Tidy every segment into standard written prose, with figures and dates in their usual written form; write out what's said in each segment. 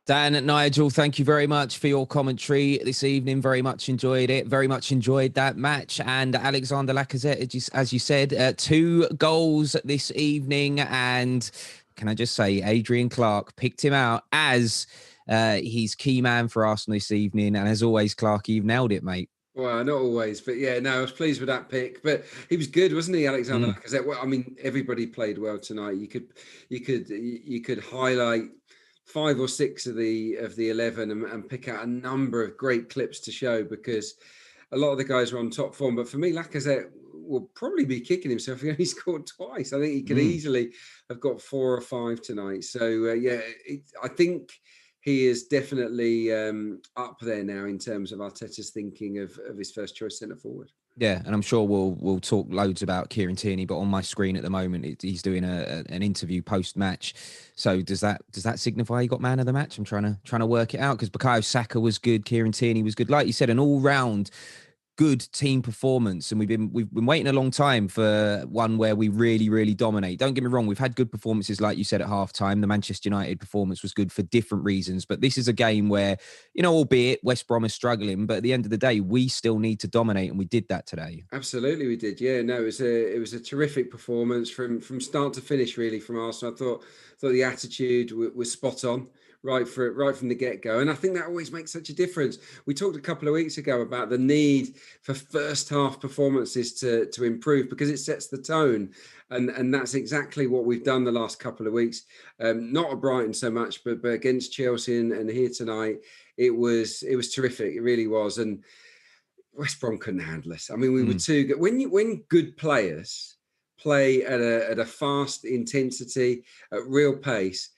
Dan and Nigel, thank you very much for your commentary this evening. Very much enjoyed it. Very much enjoyed that match. And Alexandre Lacazette, as you said, 2 goals this evening. And can I just say, Adrian Clarke picked him out as his key man for Arsenal this evening. And as always, Clarke, you've nailed it, mate. Well, not always, but yeah, no, I was pleased with that pick. But he was good, wasn't he, Alexandre Lacazette? Well, I mean, everybody played well tonight. You could highlight 5 or 6 of the 11 and pick out a number of great clips to show, because a lot of the guys were on top form. But for me, Lacazette will probably be kicking himself. He only scored twice. I think he could easily have got 4 or 5 tonight. So I think he is definitely up there now in terms of Arteta's thinking of his first choice centre forward. Yeah, and I'm sure we'll talk loads about Kieran Tierney, but on my screen at the moment, he's doing an interview post match. So does that signify he got man of the match? I'm trying to work it out, because Bukayo Saka was good, Kieran Tierney was good, like you said, an all round good team performance. And we've been waiting a long time for one where we really dominate. Don't get me wrong, we've had good performances, like you said, at halftime. The Manchester United performance was good for different reasons, but this is a game where, albeit West Brom is struggling, but at the end of the day, we still need to dominate, and we did that today. Absolutely, we did. Yeah, no, it was a terrific performance from start to finish, really, from Arsenal. I thought the attitude was spot on right from the get-go, and I think that always makes such a difference. We talked a couple of weeks ago about the need for first half performances to improve, because it sets the tone, and that's exactly what we've done the last couple of weeks. Not at Brighton so much, but against Chelsea and here tonight, it was terrific. It really was. And West Brom couldn't handle us. I mean, we were too good. When good players play at a fast intensity, at real pace,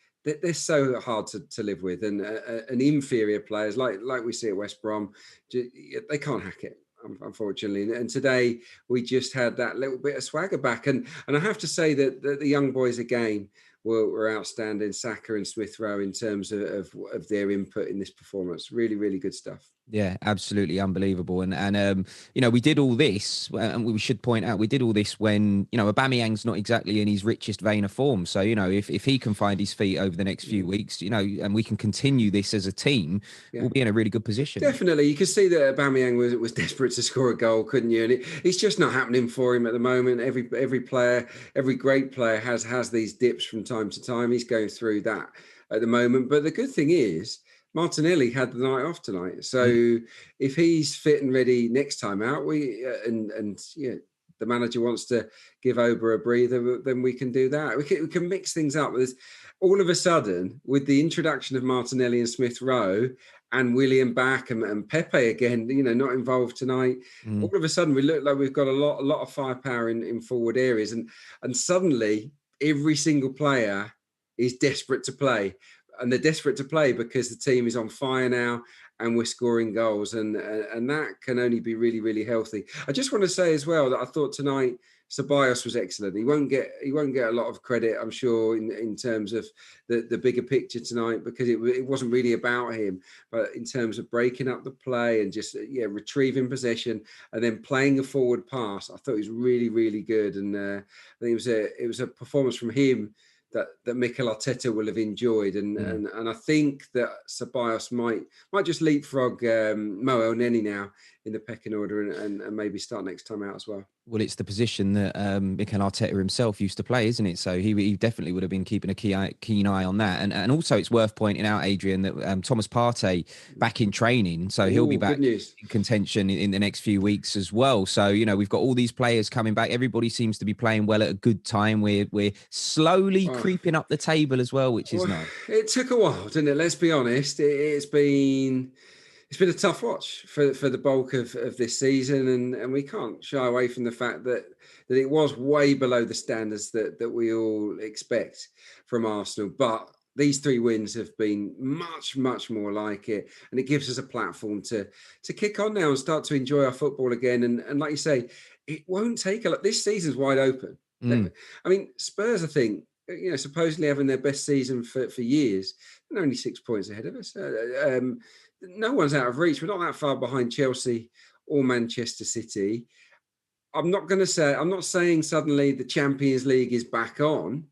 they're so hard to live with. And inferior players, like we see at West Brom, they can't hack it, unfortunately. And today we just had that little bit of swagger back. And I have to say that the young boys again were outstanding. Saka and Smith Rowe, in terms of their input in this performance. Really good stuff. Yeah, absolutely unbelievable. And we did all this, and we should point out, we did all this when, Aubameyang's not exactly in his richest vein of form. So, if he can find his feet over the next few weeks, and we can continue this as a team, we'll be in a really good position. Definitely. You could see that Aubameyang was desperate to score a goal, couldn't you? And it's just not happening for him at the moment. Every player, every great player has these dips from time to time. He's going through that at the moment. But the good thing is, Martinelli had the night off tonight, so if he's fit and ready next time out, the manager wants to give Oba a breather, then we can do that. We can mix things up. There's all of a sudden, with the introduction of Martinelli and Smith Rowe and William back and Pepe again, not involved tonight. All of a sudden, we look like we've got a lot of firepower in forward areas, and suddenly every single player is desperate to play. And they're desperate to play because the team is on fire now, and we're scoring goals, and that can only be really healthy. I just want to say as well that I thought tonight Ceballos was excellent. He won't get a lot of credit, I'm sure, in terms of the bigger picture tonight, because it wasn't really about him, but in terms of breaking up the play and just retrieving possession and then playing a forward pass, I thought he was really good. And I think it was a performance from him that Mikel Arteta will have enjoyed, and I think that Ceballos might just leapfrog Mo Elneny now in the pecking order, and maybe start next time out as well. Well, it's the position that Mikel Arteta himself used to play, isn't it? So he definitely would have been keeping a keen eye on that. And also, it's worth pointing out, Adrian, that Thomas Partey back in training, so he'll be back in contention in the next few weeks as well. So we've got all these players coming back. Everybody seems to be playing well at a good time. We're slowly creeping up the table as well, which is nice. It took a while, didn't it? Let's be honest. It's been a tough watch for the bulk of this season, and we can't shy away from the fact that it was way below the standards that we all expect from Arsenal. But these 3 wins have been much more like it, and it gives us a platform to kick on now and start to enjoy our football again. And like you say, it won't take a lot. This season's wide open. I mean, Spurs, I think, supposedly having their best season for years, they're only 6 points ahead of us. No one's out of reach. We're not that far behind Chelsea or Manchester City. I'm not saying suddenly the Champions League is back on,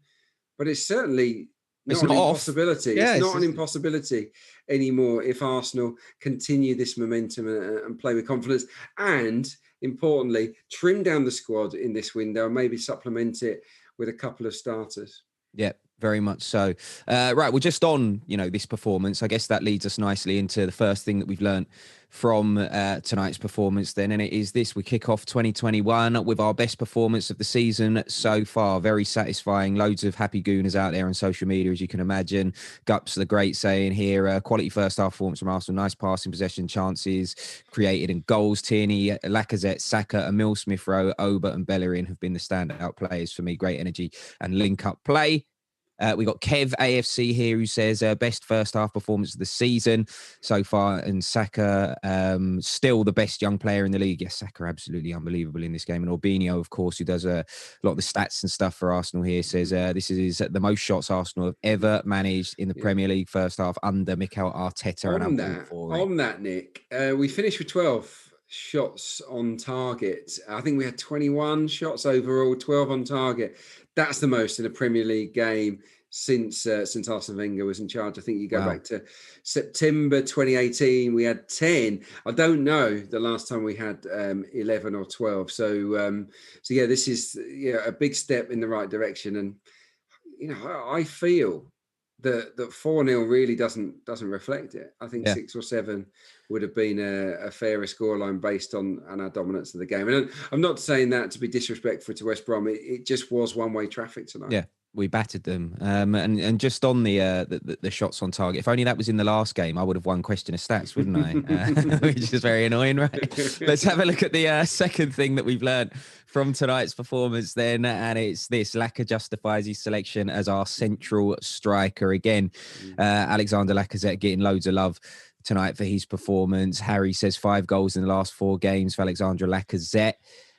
but it's certainly not an off. Impossibility. Yeah, it's not an impossibility anymore if Arsenal continue this momentum and play with confidence. And importantly, trim down the squad in this window and maybe supplement it with a couple of starters. Yeah, very much so. Right, well, just on, this performance, I guess that leads us nicely into the first thing that we've learned from tonight's performance then, and it is this. We kick off 2021 with our best performance of the season so far. Very satisfying. Loads of happy gooners out there on social media, as you can imagine. Gups the Great saying here, quality first half performance from Arsenal, nice passing possession chances created and goals. Tierney, Lacazette, Xhaka, Emil Smith-Rowe, Oba and Bellerin have been the standout players for me. Great energy and link-up play. We got Kev AFC here who says best first half performance of the season so far, and Saka still the best young player in the league. Yes, Saka absolutely unbelievable in this game. And Orbinio, of course, who does a lot of the stats and stuff for Arsenal here, says this is the most shots Arsenal have ever managed in the Premier League first half under Mikel Arteta. On that, Nick, we finished with 12 shots on target. I think we had 21 shots overall, 12 on target. That's the most in a Premier League game since Arsene Wenger was in charge. I think you go back to September 2018, we had 10. I don't know the last time we had 11 or 12. So yeah, this is a big step in the right direction. And I feel that 4-0 really doesn't reflect it. I think 6 or 7 would have been a fairer scoreline based on our dominance of the game. And I'm not saying that to be disrespectful to West Brom. It just was one-way traffic tonight. Yeah, we battered them. And just on the shots on target, if only that was in the last game, I would have won question of stats, wouldn't I? Which is very annoying, right? Let's have a look at the second thing that we've learned from tonight's performance then, and it's this. LACA justifies his selection as our central striker again. Alexandre Lacazette getting loads of love tonight for his performance. Harry says 5 goals in the last 4 games for Alexandre Lacazette.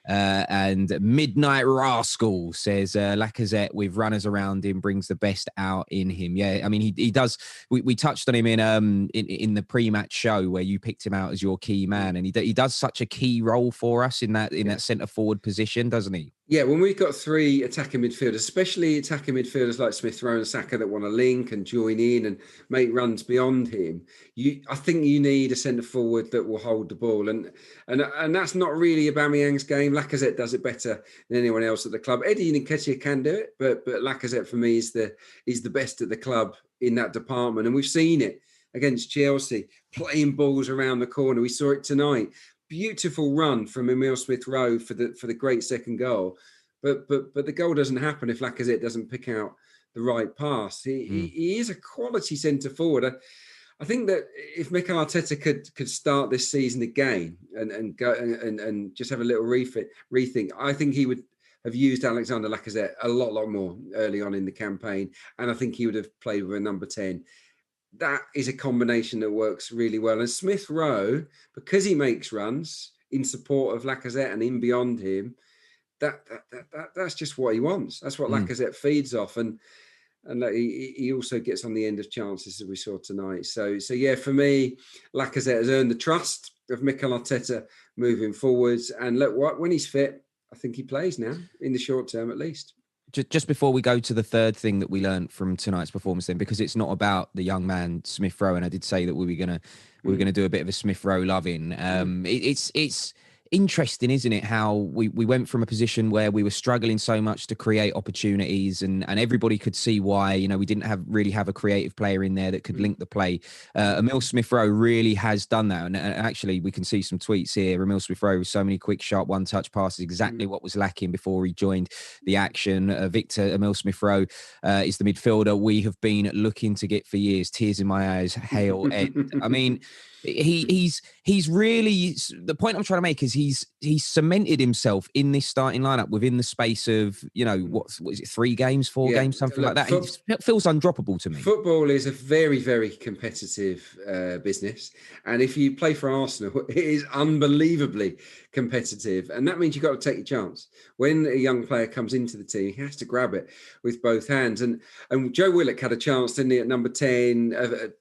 And Midnight Rascal says Lacazette with runners around him brings the best out in him. Yeah, I mean he does. We touched on him in the pre-match show where you picked him out as your key man, and he does such a key role for us in that centre forward position, doesn't he? Yeah, when we've got 3 attacking midfielders, especially attacking midfielders like Smith-Rowe and Saka that want to link and join in and make runs beyond him, I think you need a centre forward that will hold the ball, and that's not really Aubameyang's game. Lacazette does it better than anyone else at the club. Eddie Nketiah can do it, but Lacazette for me is the best at the club in that department, and we've seen it against Chelsea, playing balls around the corner. We saw it tonight. Beautiful run from Emil Smith-Rowe for the great second goal, but the goal doesn't happen if Lacazette doesn't pick out the right pass. He is a quality centre forward. I think that if Mikel Arteta could start this season again and go and just have a little rethink, I think he would have used Alexandre Lacazette a lot more early on in the campaign, and I think he would have played with a number 10. That is a combination that works really well. And Smith-Rowe, because he makes runs in support of Lacazette and in beyond him, that's just what he wants. That's what Lacazette feeds off. And he also gets on the end of chances, as we saw tonight. So yeah, for me, Lacazette has earned the trust of Mikel Arteta moving forwards. And look, when he's fit, I think he plays now, in the short term at least. Just before we go to the third thing that we learned from tonight's performance, then, because it's not about the young man Smith-Rowe, and I did say that we were gonna do a bit of a Smith-Rowe loving. It's interesting, isn't it, how we went from a position where we were struggling so much to create opportunities, and everybody could see why. We didn't really have a creative player in there that could link the play. Emil Smith-Rowe really has done that, and actually we can see some tweets here. Emil Smith-Rowe with so many quick, sharp one-touch passes, exactly what was lacking before he joined the action. Victor Emil Smith-Rowe is the midfielder we have been looking to get for years. Tears in my eyes, hail end. I mean, he's really, the point I'm trying to make is he's cemented himself in this starting lineup within the space of what is it, 3 games, 4 games, something like that. It feels undroppable to me. Football is a very, very competitive business, and if you play for Arsenal, it is unbelievably competitive, and that means you've got to take your chance. When a young player comes into the team, he has to grab it with both hands. And Joe Willock had a chance, didn't he, at number 10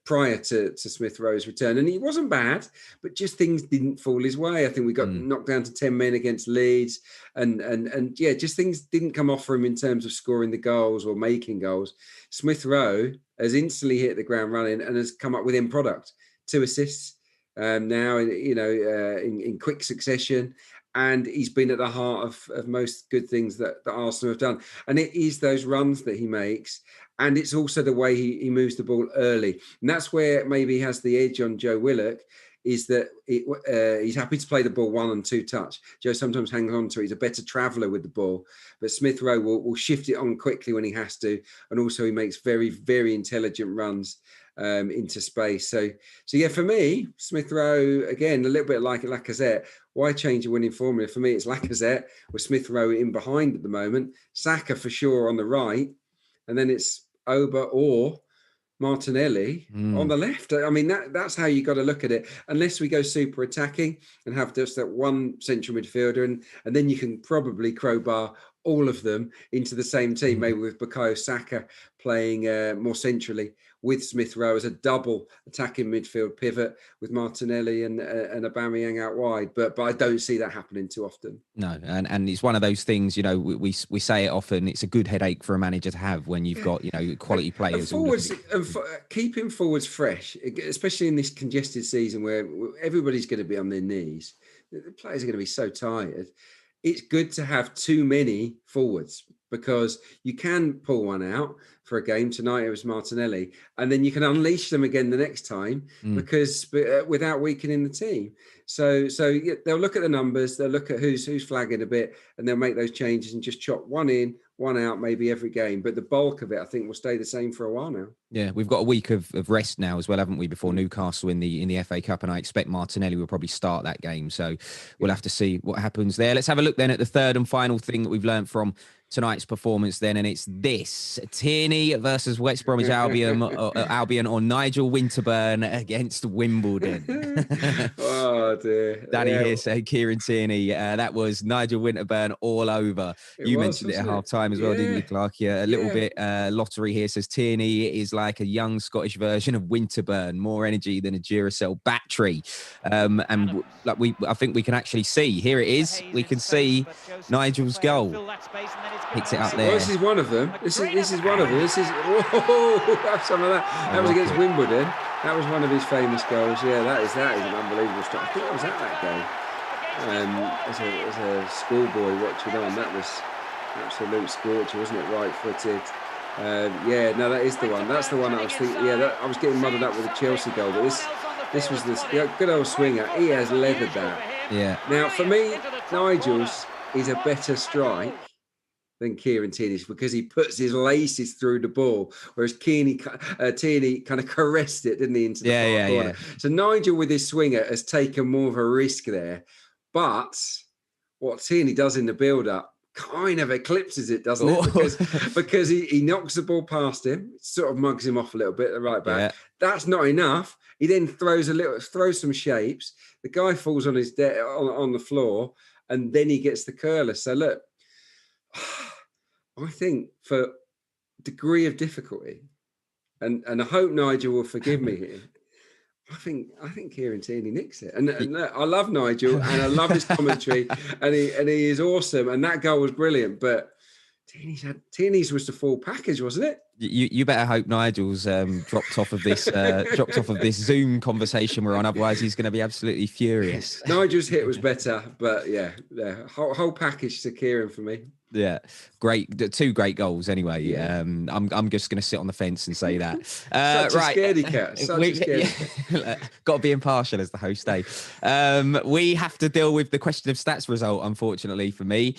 prior to Smith Rowe's return, and he wasn't bad, but just things didn't fall his way. I think we got knocked down to 10 men against Leeds, and yeah, just things didn't come off for him in terms of scoring the goals or making goals. Smith Rowe has instantly hit the ground running and has come up with end product, 2 assists. Now, in quick succession, and he's been at the heart of most good things that Arsenal have done. And it is those runs that he makes, and it's also the way he moves the ball early. And that's where maybe he has the edge on Joe Willock, is that he's happy to play the ball 1 and 2 touch. Joe sometimes hangs on to it. He's a better traveller with the ball, but Smith Rowe will shift it on quickly when he has to, and also he makes very, very intelligent runs into space. So yeah, for me, Smith Rowe, again, a little bit like Lacazette. Why change a winning formula? For me, it's Lacazette with Smith Rowe in behind at the moment, Xhaka for sure on the right, and then it's Oba or Martinelli on the left. I mean, that's how you got to look at it, unless we go super attacking and have just that one central midfielder, and then you can probably crowbar all of them into the same team, maybe with Bukayo Saka playing more centrally with Smith Rowe as a double attacking midfield pivot with Martinelli and Aubameyang out wide. But I don't see that happening too often. No, and it's one of those things, we say it often, it's a good headache for a manager to have when you've got, quality players. And keeping forwards fresh, especially in this congested season where everybody's going to be on their knees. The players are going to be so tired. It's good to have too many forwards, because you can pull one out for a game. Tonight it was Martinelli, and then you can unleash them again the next time because without weakening the team. So yeah, they'll look at the numbers, they'll look at who's flagging a bit, and they'll make those changes and just chop one in, one out, maybe every game. But the bulk of it, I think, will stay the same for a while now. Yeah, we've got a week of rest now as well, haven't we, before Newcastle in the FA Cup, and I expect Martinelli will probably start that game. So we'll have to see what happens there. Let's have a look then at the third and final thing that we've learned from tonight's performance then, and it's this: Tierney versus West Bromwich Albion, or Nigel Winterburn against Wimbledon. Oh dear. Danny here said Kieran Tierney. That was Nigel Winterburn all over. You mentioned it at half time as well, didn't you, Clarke? Yeah, a little bit lottery here says Tierney is like a young Scottish version of Winterburn, more energy than a Duracell battery. I think we can actually see, here it is, we can see Nigel's goal. Picks it up there. Well, this is one of them. This is one of them. Whoa, have some of that. That was against Wimbledon. That was one of his famous goals. Yeah, that is an unbelievable stuff. I think I was at that game as a schoolboy watching on. That was absolute scorcher, wasn't it? Right-footed. That is the one. That's the one I was thinking. Yeah, I was getting muddled up with the Chelsea goal, but this was this good old swinger. He has leathered that. Yeah. Now, for me, Nigel's is a better strike than Kieran Tierney's, because he puts his laces through the ball, whereas Tierney kind of caressed it, didn't he, into the far corner. Yeah. So Nigel with his swinger has taken more of a risk there, but what Tierney does in the build-up kind of eclipses it, doesn't it? Because he knocks the ball past him, sort of mugs him off a little bit, the right back. Yeah. That's not enough. He then throws some shapes. The guy falls on his on the floor, and then he gets the curler. So look, I think for degree of difficulty, and I hope Nigel will forgive me here, I think Kieran Tierney nicks it. And I love Nigel, and I love his commentary, and he is awesome. And that goal was brilliant. But Tierney's was the full package, wasn't it? You better hope Nigel's dropped off of this Zoom conversation we're on, otherwise he's going to be absolutely furious. Nigel's hit was better, but yeah, whole package to Kieran for me. Yeah, great, 2 great goals anyway. Yeah. I'm just going to sit on the fence and say that. Such a scaredy cat. Got to be impartial as the host, eh? We have to deal with the question of stats result, unfortunately for me.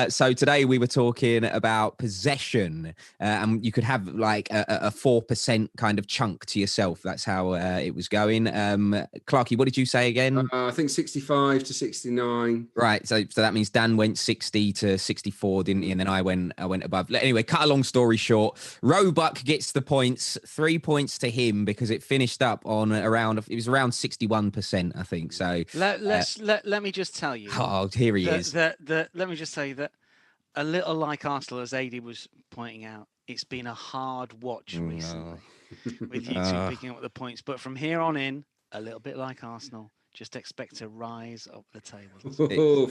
So today we were talking about possession, and you could have like a 4% kind of chunk to yourself. That's how it was going. Clarke, what did you say again? I think 65 to 69. Right, so that means Dan went 60 to 65. 4, didn't he? And then I went above. Anyway, cut a long story short, Roebuck gets the points, 3 points to him because it finished up on around 61%, I think. So let me just tell you. Oh, here he is. Let me just say that a little like Arsenal, as AD was pointing out, it's been a hard watch recently with you two picking up the points. But from here on in, a little bit like Arsenal. Just expect to rise up the tables.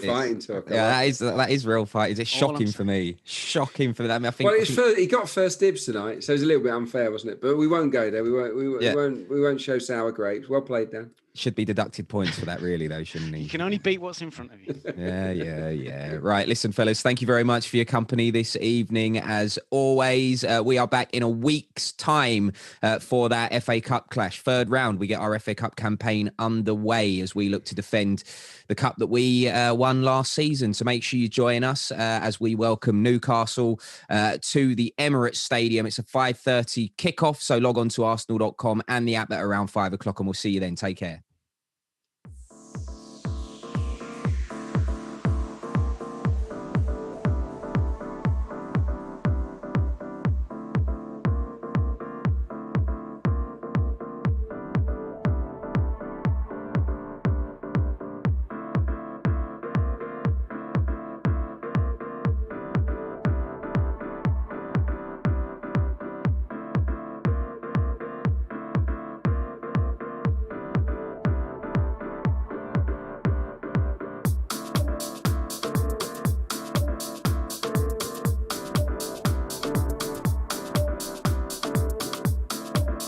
Fighting talk. Yeah, that is real fight. It's shocking for me. Shocking for that. I think. Well, he got first dibs tonight, so it was a little bit unfair, wasn't it? But we won't go there. We won't show sour grapes. Well played, Dan. Should be deducted points for that, really, though, shouldn't he? You can only beat what's in front of you. Yeah. Right, listen, fellas, thank you very much for your company this evening. As always, we are back in a week's time for that FA Cup clash. 3rd round, we get our FA Cup campaign underway as we look to defend the cup that we won last season. So make sure you join us as we welcome Newcastle to the Emirates Stadium. It's a 5:30 kickoff, so log on to arsenal.com and the app at around 5 o'clock, and we'll see you then. Take care.